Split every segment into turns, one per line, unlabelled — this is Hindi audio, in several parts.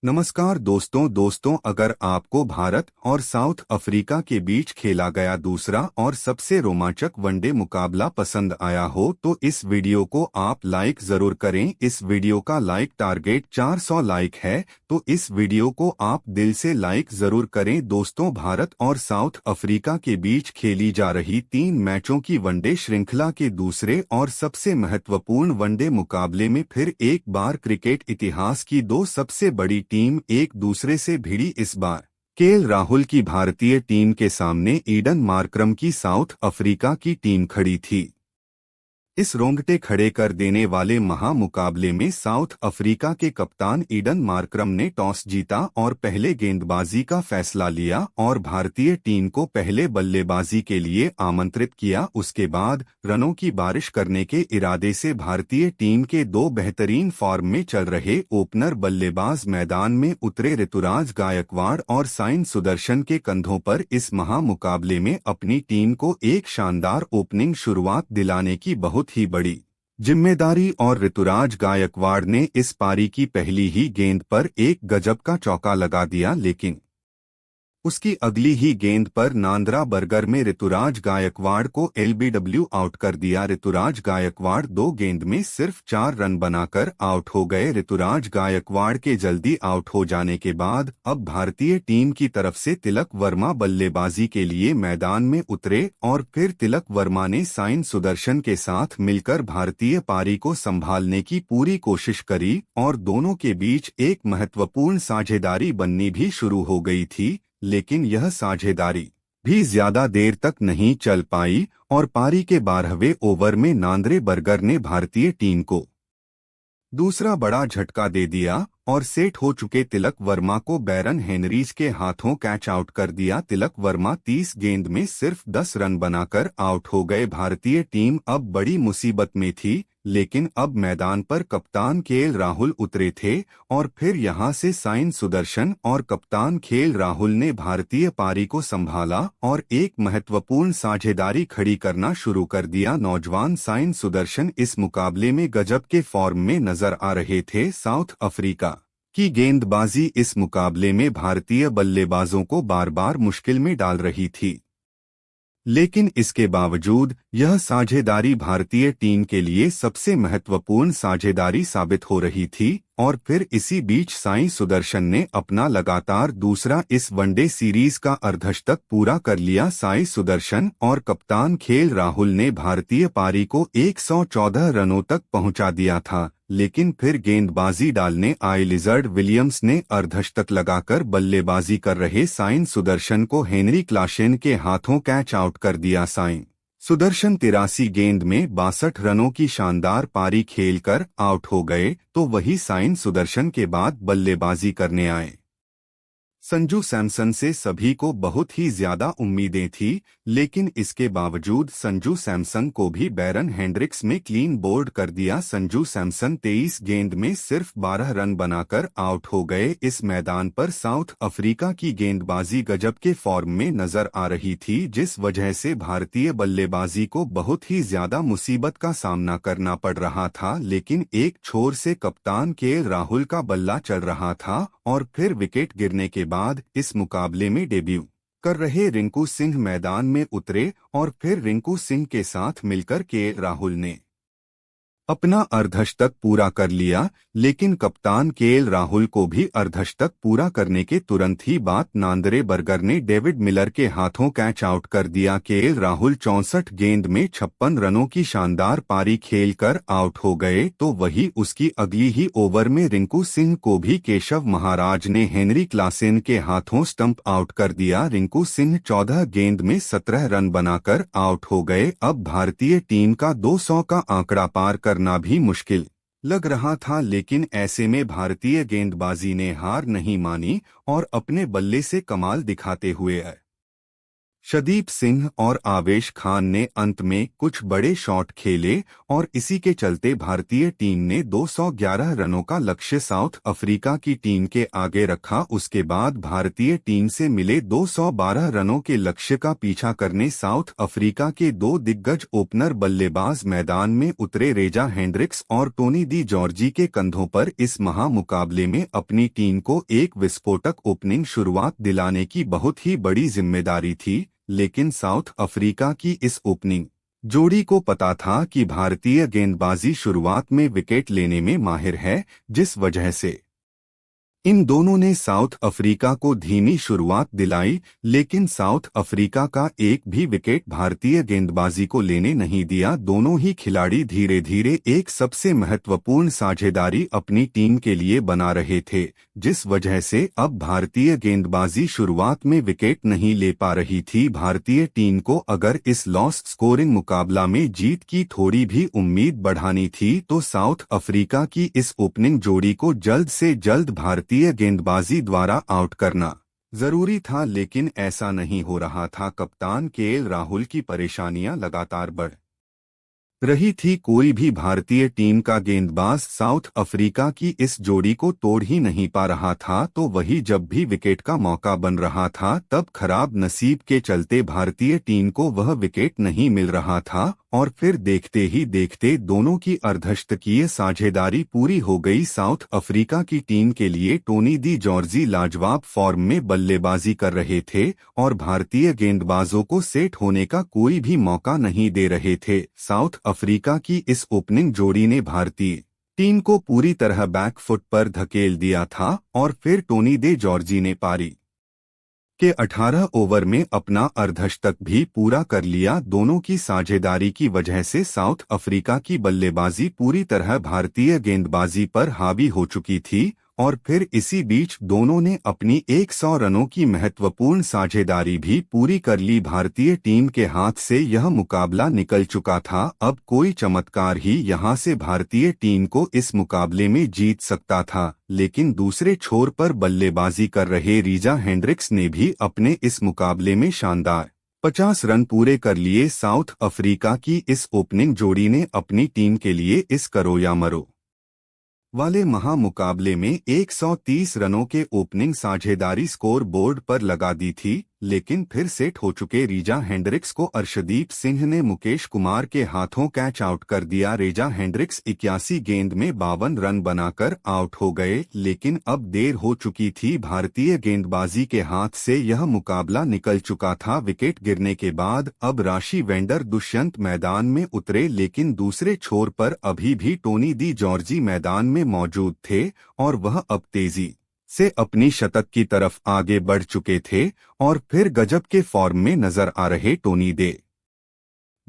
नमस्कार दोस्तों अगर आपको भारत और साउथ अफ्रीका के बीच खेला गया दूसरा और सबसे रोमांचक वनडे मुकाबला पसंद आया हो तो इस वीडियो को आप लाइक जरूर करें। इस वीडियो का लाइक टारगेट 400 लाइक है, तो इस वीडियो को आप दिल से लाइक जरूर करें। दोस्तों, भारत और साउथ अफ्रीका के बीच खेली जा रही 3 मैचों की वनडे श्रृंखला के दूसरे और सबसे महत्वपूर्ण वनडे मुकाबले में फिर एक बार क्रिकेट इतिहास की 2 सबसे बड़ी टीम एक दूसरे से भिड़ी। इस बार केएल राहुल की भारतीय टीम के सामने ईडन मार्करम की साउथ अफ्रीका की टीम खड़ी थी। इस रोंगटे खड़े कर देने वाले महामुकाबले में साउथ अफ्रीका के कप्तान ईडन मार्करम ने टॉस जीता और पहले गेंदबाजी का फैसला लिया और भारतीय टीम को पहले बल्लेबाजी के लिए आमंत्रित किया। उसके बाद रनों की बारिश करने के इरादे से भारतीय टीम के 2 बेहतरीन फॉर्म में चल रहे ओपनर बल्लेबाज मैदान में उतरे। ऋतुराज गायकवाड़ और साइन सुदर्शन के कंधों पर इस महामुकाबले में अपनी टीम को एक शानदार ओपनिंग शुरुआत दिलाने की बहुत ही बड़ी जिम्मेदारी और ऋतुराज गायकवाड़ ने इस पारी की पहली ही गेंद पर एक गजब का चौका लगा दिया, लेकिन उसकी अगली ही गेंद पर नांद्रा बर्गर में ऋतुराज गायकवाड़ को एलबीडब्ल्यू आउट कर दिया। ऋतुराज गायकवाड़ 2 गेंद में सिर्फ 4 रन बनाकर आउट हो गए। ऋतुराज गायकवाड़ के जल्दी आउट हो जाने के बाद अब भारतीय टीम की तरफ से तिलक वर्मा बल्लेबाजी के लिए मैदान में उतरे और फिर तिलक वर्मा ने साइन सुदर्शन के साथ मिलकर भारतीय पारी को संभालने की पूरी कोशिश करी और दोनों के बीच एक महत्वपूर्ण साझेदारी बननी भी शुरू हो गई थी, लेकिन यह साझेदारी भी ज्यादा देर तक नहीं चल पाई और पारी के 12वें ओवर में नांद्रे बर्गर ने भारतीय टीम को दूसरा बड़ा झटका दे दिया और सेट हो चुके तिलक वर्मा को बैरन हेनरीज के हाथों कैच आउट कर दिया। तिलक वर्मा 30 गेंद में सिर्फ 10 रन बनाकर आउट हो गए। भारतीय टीम अब बड़ी मुसीबत में थी, लेकिन अब मैदान पर कप्तान केएल राहुल उतरे थे और फिर यहां से साइन सुदर्शन और कप्तान केएल राहुल ने भारतीय पारी को संभाला और एक महत्वपूर्ण साझेदारी खड़ी करना शुरू कर दिया। नौजवान साइन सुदर्शन इस मुकाबले में गजब के फॉर्म में नजर आ रहे थे। साउथ अफ्रीका की गेंदबाजी इस मुकाबले में भारतीय बल्लेबाजों को बार बार मुश्किल में डाल रही थी, लेकिन इसके बावजूद यह साझेदारी भारतीय टीम के लिए सबसे महत्वपूर्ण साझेदारी साबित हो रही थी। और फिर इसी बीच साई सुदर्शन ने अपना लगातार दूसरा इस वनडे सीरीज का अर्धशतक पूरा कर लिया। साई सुदर्शन और कप्तान केएल राहुल ने भारतीय पारी को 114 रनों तक पहुंचा दिया था, लेकिन फिर गेंदबाजी डालने आए लिजर्ड विलियम्स ने अर्धशतक लगाकर बल्लेबाजी कर रहे साइन सुदर्शन को हेनरी क्लासेन के हाथों कैच आउट कर दिया। साइन सुदर्शन 83 गेंद में 62 रनों की शानदार पारी खेलकर आउट हो गए, तो वही साइन सुदर्शन के बाद बल्लेबाजी करने आए संजू सैमसन से सभी को बहुत ही ज्यादा उम्मीदें थी, लेकिन इसके बावजूद संजू सैमसन को भी बैरन हेंड्रिक्स में क्लीन बोल्ड कर दिया। संजू सैमसन 23 गेंद में सिर्फ 12 रन बनाकर आउट हो गए। इस मैदान पर साउथ अफ्रीका की गेंदबाजी गजब के फॉर्म में नजर आ रही थी, जिस वजह से भारतीय बल्लेबाजी को बहुत ही ज्यादा मुसीबत का सामना करना पड़ रहा था। लेकिन एक छोर से कप्तान केएल राहुल का बल्ला चल रहा था और फिर विकेट गिरने के बाद इस मुकाबले में डेब्यू कर रहे रिंकू सिंह मैदान में उतरे और फिर रिंकू सिंह के साथ मिलकर केएल राहुल ने अपना अर्धशतक पूरा कर लिया। लेकिन कप्तान केएल राहुल को भी अर्धशतक पूरा करने के तुरंत ही बाद नांद्रे बर्गर ने डेविड मिलर के हाथों कैच आउट कर दिया। केएल राहुल 64 गेंद में 56 रनों की शानदार पारी खेलकर आउट हो गए, तो वही उसकी अगली ही ओवर में रिंकू सिंह को भी केशव महाराज ने हेनरी क्लासेन के हाथों स्टंप आउट कर दिया। रिंकू सिंह 14 गेंद में 17 रन बनाकर आउट हो गए। अब भारतीय टीम का 200 का आंकड़ा पार करना भी मुश्किल लग रहा था, लेकिन ऐसे में भारतीय गेंदबाजी ने हार नहीं मानी और अपने बल्ले से कमाल दिखाते हुए शदीप सिंह और आवेश खान ने अंत में कुछ बड़े शॉट खेले और इसी के चलते भारतीय टीम ने 211 रनों का लक्ष्य साउथ अफ्रीका की टीम के आगे रखा। उसके बाद भारतीय टीम से मिले 212 रनों के लक्ष्य का पीछा करने साउथ अफ्रीका के दो दिग्गज ओपनर बल्लेबाज मैदान में उतरे। रेजा हेंड्रिक्स और टोनी डी जॉर्जी के कंधों पर इस महामुकाबले में अपनी टीम को एक विस्फोटक ओपनिंग शुरुआत दिलाने की बहुत ही बड़ी जिम्मेदारी थी, लेकिन साउथ अफ्रीका की इस ओपनिंग जोड़ी को पता था कि भारतीय गेंदबाजी शुरुआत में विकेट लेने में माहिर है, जिस वजह से इन दोनों ने साउथ अफ्रीका को धीमी शुरुआत दिलाई, लेकिन साउथ अफ्रीका का एक भी विकेट भारतीय गेंदबाजी को लेने नहीं दिया। दोनों ही खिलाड़ी धीरे धीरे एक सबसे महत्वपूर्ण साझेदारी अपनी टीम के लिए बना रहे थे, जिस वजह से अब भारतीय गेंदबाजी शुरुआत में विकेट नहीं ले पा रही थी। भारतीय टीम को अगर इस लॉस स्कोरिंग मुकाबला में जीत की थोड़ी भी उम्मीद बढ़ानी थी तो साउथ अफ्रीका की इस ओपनिंग जोड़ी को जल्द से जल्द भारतीय गेंदबाजी द्वारा आउट करना जरूरी था, लेकिन ऐसा नहीं हो रहा था। कप्तान केएल राहुल की परेशानियां लगातार बढ़ रही थी। कोई भी भारतीय टीम का गेंदबाज साउथ अफ्रीका की इस जोड़ी को तोड़ ही नहीं पा रहा था, तो वही जब भी विकेट का मौका बन रहा था तब खराब नसीब के चलते भारतीय टीम को वह विकेट नहीं मिल रहा था और फिर देखते ही देखते दोनों की अर्धशतकीय साझेदारी पूरी हो गई। साउथ अफ्रीका की टीम के लिए टोनी डी जॉर्जी लाजवाब फॉर्म में बल्लेबाजी कर रहे थे और भारतीय गेंदबाजों को सेट होने का कोई भी मौका नहीं दे रहे थे। साउथ अफ्रीका की इस ओपनिंग जोड़ी ने भारतीय टीम को पूरी तरह बैकफुट पर धकेल दिया था और फिर टोनी डी जॉर्जी ने पारी के 18 ओवर में अपना अर्धशतक भी पूरा कर लिया। दोनों की साझेदारी की वजह से साउथ अफ्रीका की बल्लेबाजी पूरी तरह भारतीय गेंदबाजी पर हावी हो चुकी थी और फिर इसी बीच दोनों ने अपनी 100 रनों की महत्वपूर्ण साझेदारी भी पूरी कर ली। भारतीय टीम के हाथ से यह मुकाबला निकल चुका था। अब कोई चमत्कार ही यहां से भारतीय टीम को इस मुकाबले में जीत सकता था, लेकिन दूसरे छोर पर बल्लेबाजी कर रहे रेजा हेंड्रिक्स ने भी अपने इस मुकाबले में शानदार 50 रन पूरे कर लिए। साउथ अफ्रीका की इस ओपनिंग जोड़ी ने अपनी टीम के लिए इस करो या मरो वाले महामुकाबले में 130 रनों के ओपनिंग साझेदारी स्कोर बोर्ड पर लगा दी थी, लेकिन फिर सेट हो चुके रेजा हेंड्रिक्स को अर्शदीप सिंह ने मुकेश कुमार के हाथों कैच आउट कर दिया। रेजा हेंड्रिक्स 81 गेंद में 52 रन बनाकर आउट हो गए, लेकिन अब देर हो चुकी थी। भारतीय गेंदबाजी के हाथ से यह मुकाबला निकल चुका था। विकेट गिरने के बाद अब राशि वेंडर दुष्यंत मैदान में उतरे, लेकिन दूसरे छोर पर अभी भी टोनी डी जॉर्जी मैदान में मौजूद थे और वह अब तेजी से अपनी शतक की तरफ आगे बढ़ चुके थे और फिर गजब के फॉर्म में नजर आ रहे टोनी डी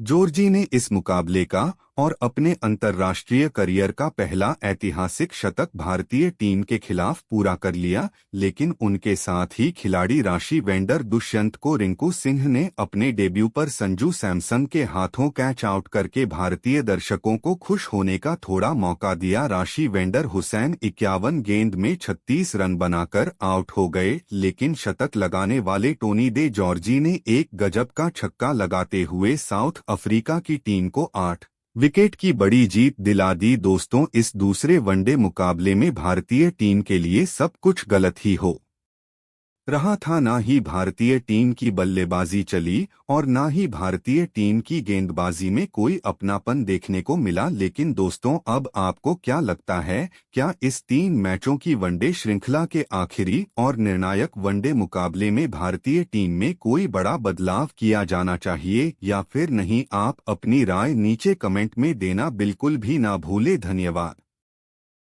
जॉर्जी ने इस मुकाबले का और अपने अंतर्राष्ट्रीय करियर का पहला ऐतिहासिक शतक भारतीय टीम के खिलाफ पूरा कर लिया, लेकिन उनके साथ ही खिलाड़ी राशि वेंडर दुष्यंत को रिंकू सिंह ने अपने डेब्यू पर संजू सैमसन के हाथों कैच आउट करके भारतीय दर्शकों को खुश होने का थोड़ा मौका दिया। राशि वेंडर हुसैन 51 गेंद में 36 रन बनाकर आउट हो गए, लेकिन शतक लगाने वाले टोनी डी जॉर्जी ने एक गजब का छक्का लगाते हुए साउथ अफ्रीका की टीम को 8 विकेट की बड़ी जीत दिला दी। दोस्तों, इस दूसरे वनडे मुकाबले में भारतीय टीम के लिए सब कुछ गलत ही हो रहा था। ना ही भारतीय टीम की बल्लेबाजी चली और ना ही भारतीय टीम की गेंदबाजी में कोई अपनापन देखने को मिला। लेकिन दोस्तों, अब आपको क्या लगता है, क्या इस 3 मैचों की वनडे श्रृंखला के आखिरी और निर्णायक वनडे मुकाबले में भारतीय टीम में कोई बड़ा बदलाव किया जाना चाहिए या फिर नहीं? आप अपनी राय नीचे कमेंट में देना बिल्कुल भी ना भूले। धन्यवाद।